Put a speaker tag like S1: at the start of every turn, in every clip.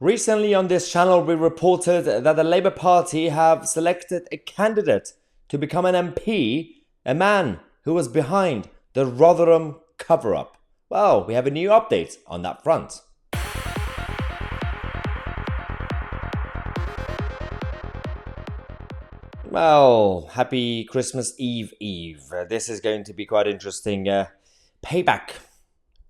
S1: Recently on this channel, we reported that the Labour Party have selected a candidate to become an MP, a man who was behind the Rotherham cover-up. Well, we have a new update on that front. Well, happy Christmas Eve. This is going to be quite interesting. Payback.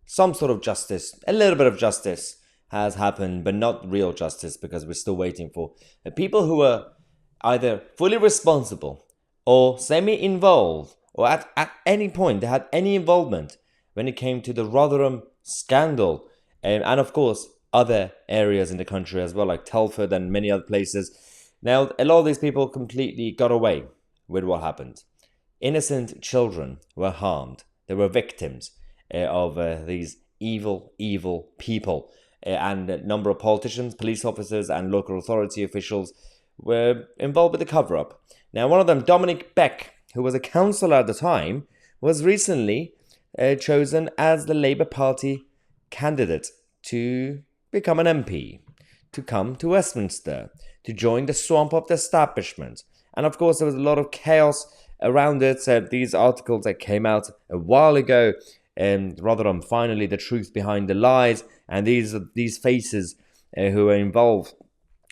S1: Some sort of justice. A little bit of justice has happened, but not real justice because we're still waiting for people who are either fully responsible or semi-involved or at any point they had any involvement when it came to the Rotherham scandal and of course other areas in the country as well, like Telford and many other places. Now, a lot of these people completely got away with what happened. Innocent children were harmed. They were victims of these evil people. And a number of politicians, police officers, and local authority officials were involved with the cover-up. Now, one of them, Dominic Beck, who was a councillor at the time, was recently chosen as the Labour Party candidate to become an MP, to come to Westminster, to join the swamp of the establishment. And of course, there was a lot of chaos around it. These articles that came out a while ago, Rotherham, finally, the truth behind the lies, and these faces who were involved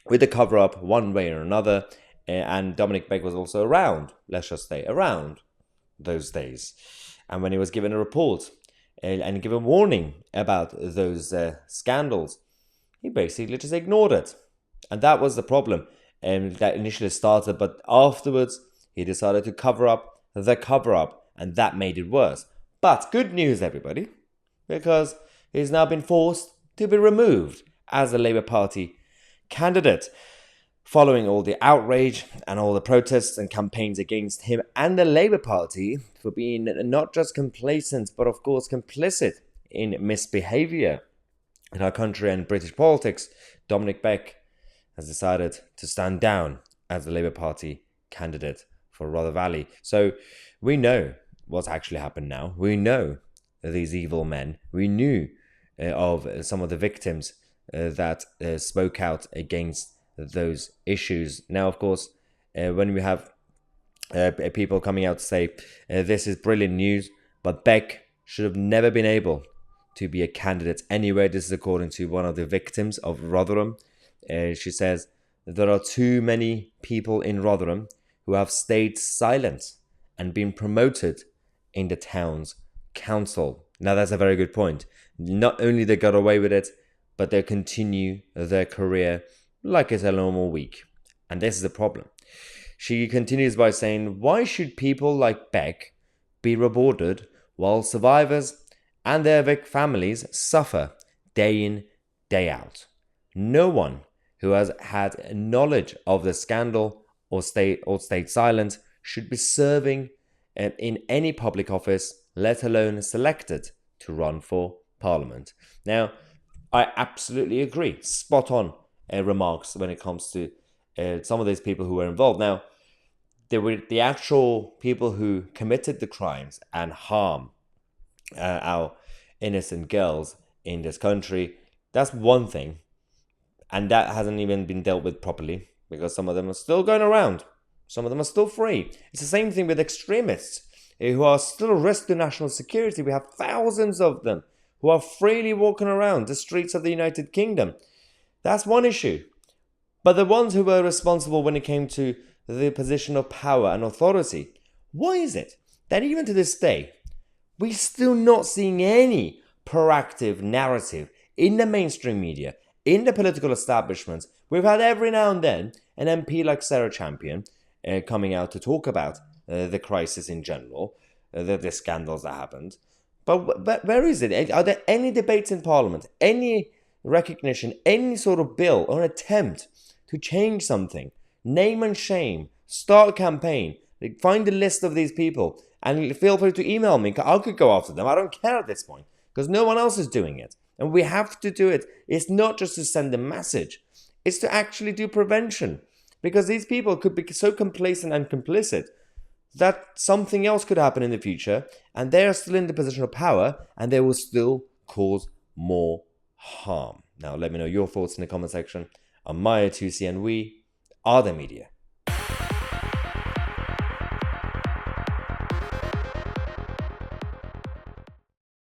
S1: with the cover-up one way or another. And Dominic Beck was also around, let's just say, around those days. And when he was given a report and given warning about those scandals, he basically just ignored it. And that was the problem that initially started, but afterwards he decided to cover up the cover-up, and that made it worse. But good news, everybody, because he's now been forced to be removed as a Labour Party candidate, following all the outrage and all the protests and campaigns against him and the Labour Party for being not just complacent, but of course complicit in misbehaviour in our country and British politics. Dominic Beck has decided to stand down as the Labour Party candidate for Rother Valley. So we know what's actually happened now. We know these evil men. We knew of some of the victims that spoke out against those issues. Now, of course, when we have people coming out to say this is brilliant news, but Beck should have never been able to be a candidate anyway. This is according to one of the victims of Rotherham. She says, there are too many people in Rotherham who have stayed silent and been promoted in the town's council. Now, that's a very good point. Not only they got away with it, but they continue their career like it's a normal week. And this is the problem. She continues by saying, why should people like Beck be rewarded while survivors and their families suffer day in, day out? No one who has had knowledge of the scandal or stayed silent should be serving in any public office, let alone selected to run for Parliament. Now, I absolutely agree. Spot on remarks when it comes to some of these people who were involved. Now, they were the actual people who committed the crimes and harm our innocent girls in this country. That's one thing. And that hasn't even been dealt with properly because some of them are still going around. Some of them are still free. It's the same thing with extremists who are still a risk to national security. We have thousands of them who are freely walking around the streets of the United Kingdom. That's one issue. But the ones who were responsible when it came to the position of power and authority, why is it that even to this day, we're still not seeing any proactive narrative in the mainstream media, in the political establishments? We've had every now and then an MP like Sarah Champion coming out to talk about the crisis in general, the scandals that happened. But where is it? Are there any debates in Parliament, any recognition, any sort of bill or attempt to change something? Name and shame. Start a campaign. Find a list of these people and feel free to email me. I could go after them. I don't care at this point because no one else is doing it. And we have to do it. It's not just to send a message. It's to actually do prevention. Because these people could be so complacent and complicit that something else could happen in the future and they're still in the position of power and they will still cause more harm. Now, let me know your thoughts in the comment section. On Maya, Tousi, and we are the media.